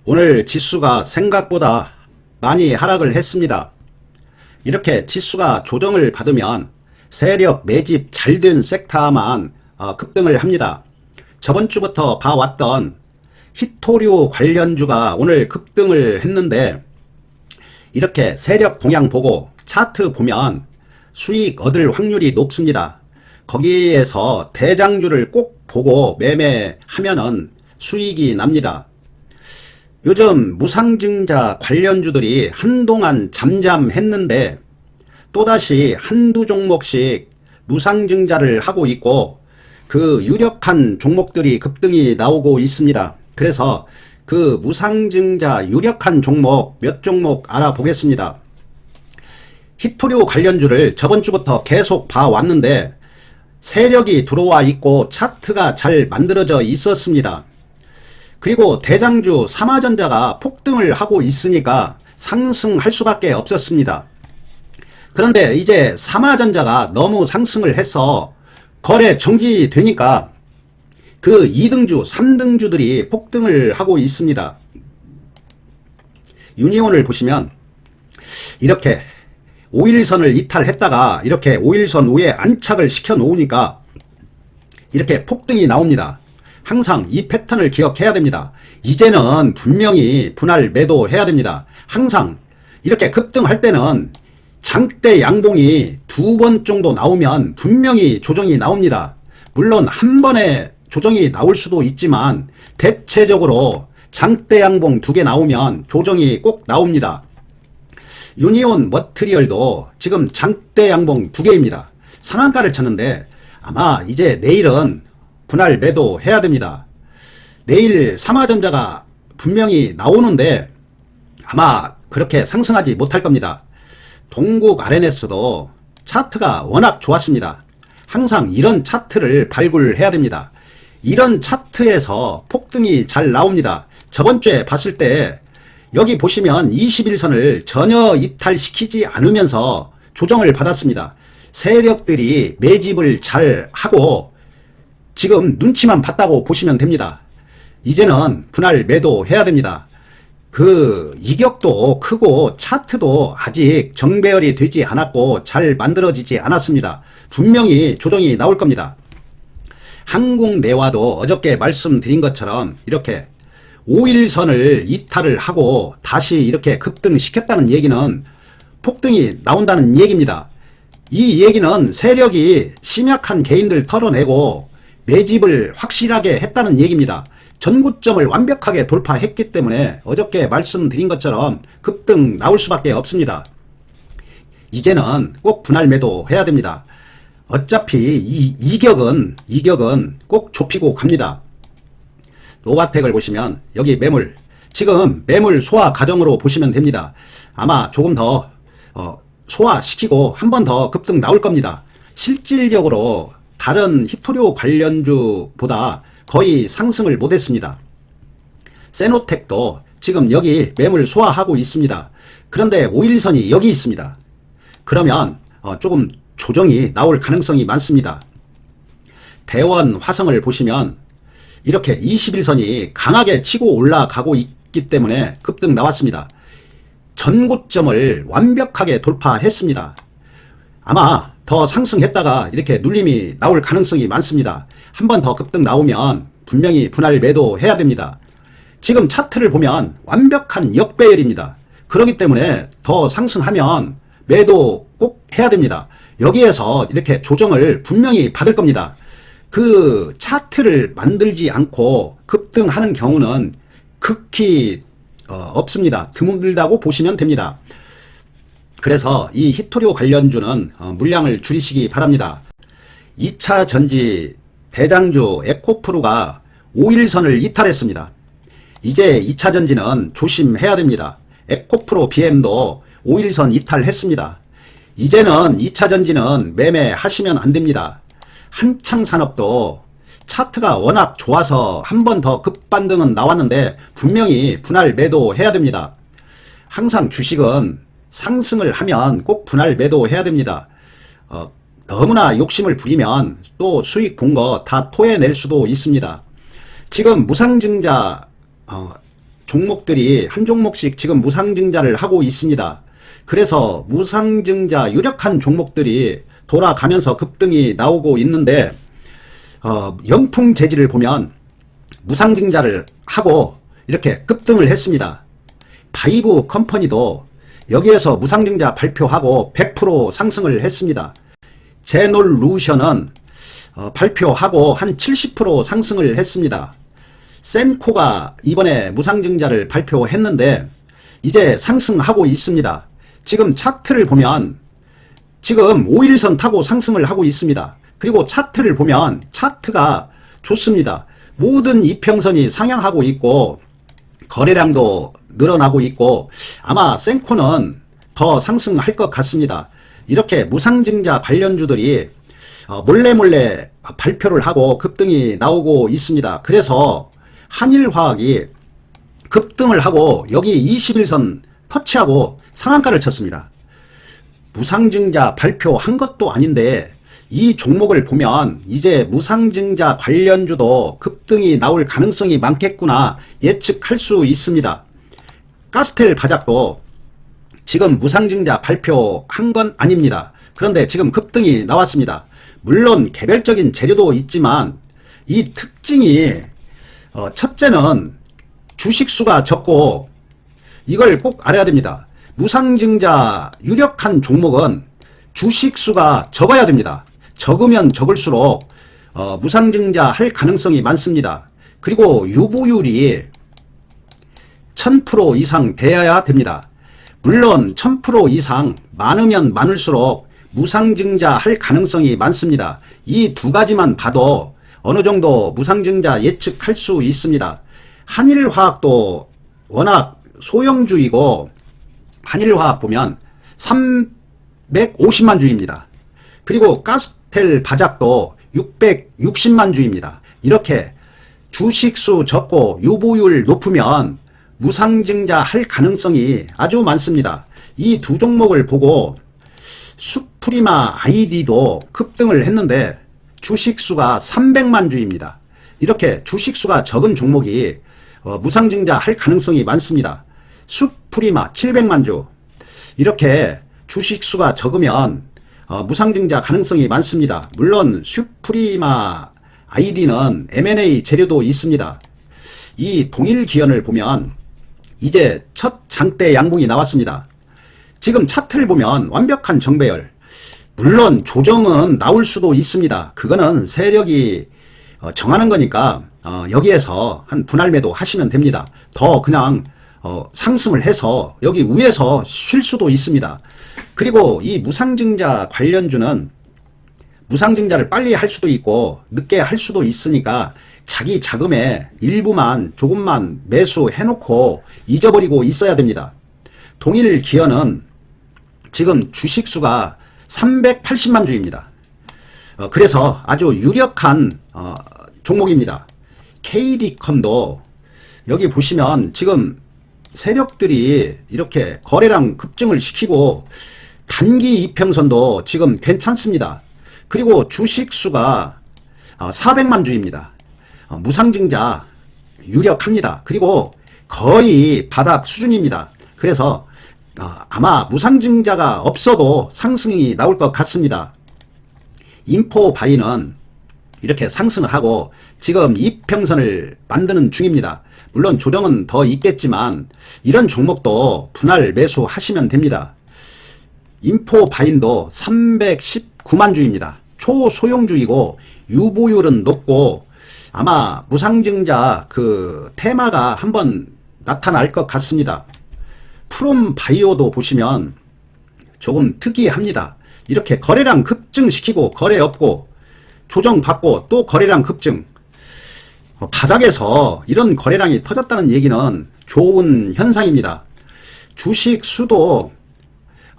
오늘 지수가 생각보다 많이 하락을 했습니다. 이렇게 지수가 조정을 받으면 세력 매집 잘 된 섹터만 급등을 합니다. 저번 주부터 봐왔던 히토류 관련주가 오늘 급등을 했는데, 이렇게 세력 동향 보고 차트 보면 수익 얻을 확률이 높습니다. 거기에서 대장주를 꼭 보고 매매하면은 수익이 납니다. 요즘 무상증자 관련주들이 한동안 잠잠했는데 또다시 한두 종목씩 무상증자를 하고 있고, 그 유력한 종목들이 급등이 나오고 있습니다. 그래서 그 무상증자 유력한 종목 몇 종목 알아보겠습니다. 히토류 관련주를 저번 주부터 계속 봐왔는데 세력이 들어와 있고 차트가 잘 만들어져 있었습니다. 그리고 대장주 삼화전자가 폭등을 하고 있으니까 상승할 수밖에 없었습니다. 그런데 이제 삼화전자가 너무 상승을 해서 거래 정지되니까 그 2등주, 3등주들이 폭등을 하고 있습니다. 유니온을 보시면 이렇게 5일선을 이탈했다가 이렇게 5일선 위에 안착을 시켜 놓으니까 이렇게 폭등이 나옵니다. 항상 이 패턴을 기억해야 됩니다. 이제는 분명히 분할 매도해야 됩니다. 항상 이렇게 급등할 때는 장대 양봉이 2번 정도 나오면 분명히 조정이 나옵니다. 물론 한 번에 조정이 나올 수도 있지만 대체적으로 장대 양봉 2개 나오면 조정이 꼭 나옵니다. 유니온 머트리얼도 지금 장대 양봉 2개입니다. 상한가를 쳤는데 아마 이제 내일은 분할 매도 해야 됩니다. 내일 삼화전자가 분명히 나오는데 아마 그렇게 상승하지 못할 겁니다. 동국 RNS도 차트가 워낙 좋았습니다. 항상 이런 차트를 발굴해야 됩니다. 이런 차트에서 폭등이 잘 나옵니다. 저번 주에 봤을 때 여기 보시면 21선을 전혀 이탈시키지 않으면서 조정을 받았습니다. 세력들이 매집을 잘 하고 지금 눈치만 봤다고 보시면 됩니다. 이제는 분할 매도해야 됩니다. 그 이격도 크고 차트도 아직 정배열이 되지 않았고 잘 만들어지지 않았습니다. 분명히 조정이 나올 겁니다. 한국내화도 어저께 말씀드린 것처럼 이렇게 5일선을 이탈을 하고 다시 이렇게 급등시켰다는 얘기는 폭등이 나온다는 얘기입니다. 이 얘기는 세력이 심약한 개인들 털어내고 매집을 확실하게 했다는 얘기입니다. 전고점을 완벽하게 돌파했기 때문에 어저께 말씀드린 것처럼 급등 나올 수밖에 없습니다. 이제는 꼭 분할 매도 해야 됩니다. 어차피 이 이격은 꼭 좁히고 갑니다. 노바텍을 보시면 여기 매물, 지금 매물 소화 과정으로 보시면 됩니다. 아마 조금 더 소화시키고 한 번 더 급등 나올 겁니다. 실질적으로 다른 히토류 관련주보다 거의 상승을 못했습니다. 세노텍도 지금 여기 매물 소화하고 있습니다. 그런데 5일선이 여기 있습니다. 그러면 조금 조정이 나올 가능성이 많습니다. 대원 화성을 보시면 이렇게 21선이 강하게 치고 올라가고 있기 때문에 급등 나왔습니다. 전고점을 완벽하게 돌파했습니다. 아마 더 상승했다가 이렇게 눌림이 나올 가능성이 많습니다. 한 번 더 급등 나오면 분명히 분할 매도해야 됩니다. 지금 차트를 보면 완벽한 역배열입니다. 그렇기 때문에 더 상승하면 매도 꼭 해야 됩니다. 여기에서 이렇게 조정을 분명히 받을 겁니다. 그 차트를 만들지 않고 급등하는 경우는 극히 없습니다. 드물다고 보시면 됩니다. 그래서 이 히토류 관련주는 물량을 줄이시기 바랍니다. 2차 전지 대장주 에코프루가 5일선을 이탈했습니다. 이제 2차 전지는 조심해야 됩니다. 에코프로 BM도 5일선 이탈했습니다. 이제는 2차 전지는 매매하시면 안 됩니다. 한창산업도 차트가 워낙 좋아서 한 번 더 급반등은 나왔는데 분명히 분할 매도해야 됩니다. 항상 주식은 상승을 하면 꼭 분할 매도해야 됩니다. 너무나 욕심을 부리면 또 수익 본 거 다 토해낼 수도 있습니다. 지금 무상증자 종목들이 한 종목씩 지금 무상증자를 하고 있습니다. 그래서 무상증자 유력한 종목들이 돌아가면서 급등이 나오고 있는데 연풍 재질을 보면 무상증자를 하고 이렇게 급등을 했습니다. 바이브 컴퍼니도 여기에서 무상증자 발표하고 100% 상승을 했습니다. 제놀루션은 발표하고 한 70% 상승을 했습니다. 센코가 이번에 무상증자를 발표했는데 이제 상승하고 있습니다. 지금 차트를 보면 지금 5일선 타고 상승을 하고 있습니다. 그리고 차트를 보면 차트가 좋습니다. 모든 이평선이 상향하고 있고 거래량도 늘어나고 있고 아마 센코는 더 상승할 것 같습니다. 이렇게 무상증자 관련주들이 몰래 발표를 하고 급등이 나오고 있습니다. 그래서 한일화학이 급등을 하고 여기 21선 터치하고 상한가를 쳤습니다. 무상증자 발표한 것도 아닌데 이 종목을 보면 이제 무상증자 관련주도 급등이 나올 가능성이 많겠구나 예측할 수 있습니다. 가스텔 바작도 지금 무상증자 발표한 건 아닙니다. 그런데 지금 급등이 나왔습니다. 물론 개별적인 재료도 있지만 이 특징이 첫째는 주식수가 적고 이걸 꼭 알아야 됩니다. 무상증자 유력한 종목은 주식수가 적어야 됩니다. 적으면 적을수록 무상증자 할 가능성이 많습니다. 그리고 유보율이 1000% 이상 되어야 됩니다. 물론 1000% 이상 많으면 많을수록 무상증자 할 가능성이 많습니다. 이 두 가지만 봐도 어느 정도 무상증자 예측할 수 있습니다. 한일화학도 워낙 소형주이고 한일화학 보면 350만 주입니다. 그리고 가스텔 바작도 660만 주입니다. 이렇게 주식수 적고 유보율 높으면 무상증자 할 가능성이 아주 많습니다. 이 두 종목을 보고 수프리마 아이디도 급등을 했는데 주식수가 300만 주입니다. 이렇게 주식수가 적은 종목이 무상증자 할 가능성이 많습니다. 수프리마 700만 주 이렇게 주식수가 적으면 무상증자 가능성이 많습니다. 물론 수프리마 아이디는 M&A 재료도 있습니다. 이 동일기현을 보면 이제 첫 장대 양봉이 나왔습니다. 지금 차트를 보면 완벽한 정배열. 물론 조정은 나올 수도 있습니다. 그거는 세력이 정하는 거니까 여기에서 한 분할 매도 하시면 됩니다. 더 그냥 상승을 해서 여기 위에서 쉴 수도 있습니다. 그리고 이 무상증자 관련주는 무상증자를 빨리 할 수도 있고 늦게 할 수도 있으니까 자기 자금의 일부만 조금만 매수해놓고 잊어버리고 있어야 됩니다. 동일기현은 지금 주식수가 380만 주입니다. 그래서 아주 유력한 종목입니다. KD컴도 여기 보시면 지금 세력들이 이렇게 거래량 급증을 시키고 단기 이평선도 지금 괜찮습니다. 그리고 주식수가 400만 주입니다. 무상증자 유력합니다. 그리고 거의 바닥 수준입니다. 그래서 아마 무상증자가 없어도 상승이 나올 것 같습니다. 인포바이는 이렇게 상승을 하고 지금 이평선을 만드는 중입니다. 물론 조정은 더 있겠지만 이런 종목도 분할 매수하시면 됩니다. 인포바인도 319만 주입니다. 초소형주이고 유보율은 높고 아마 무상증자 그 테마가 한번 나타날 것 같습니다. 프롬바이오도 보시면 조금 특이합니다. 이렇게 거래량 급증시키고 거래 없고 조정받고 또 거래량 급증. 바닥에서 이런 거래량이 터졌다는 얘기는 좋은 현상입니다. 주식 수도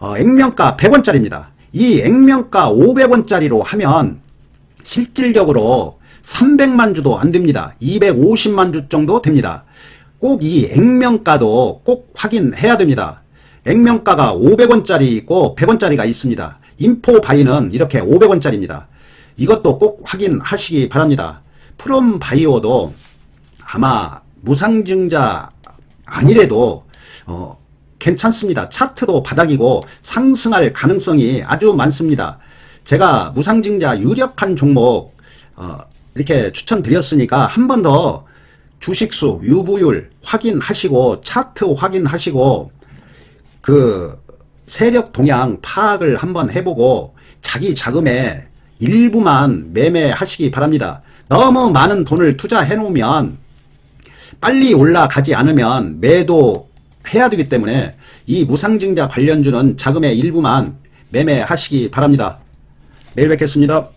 액면가 100원짜리입니다. 이 액면가 500원짜리로 하면 실질적으로 300만 주도 안 됩니다. 250만 주 정도 됩니다. 꼭 이 액면가도 꼭 확인해야 됩니다. 액면가가 500원짜리 있고 100원짜리가 있습니다. 인포바이는 이렇게 500원짜리입니다. 이것도 꼭 확인하시기 바랍니다. 프롬바이오도 아마 무상증자 아니래도 괜찮습니다. 차트도 바닥이고 상승할 가능성이 아주 많습니다. 제가 무상증자 유력한 종목 이렇게 추천드렸으니까 한 번 더 주식수, 유보율 확인하시고 차트 확인하시고 그 세력 동향 파악을 한번 해보고 자기 자금의 일부만 매매하시기 바랍니다. 너무 많은 돈을 투자해 놓으면 빨리 올라가지 않으면 매도해야 되기 때문에 이 무상증자 관련주는 자금의 일부만 매매하시기 바랍니다. 내일 뵙겠습니다.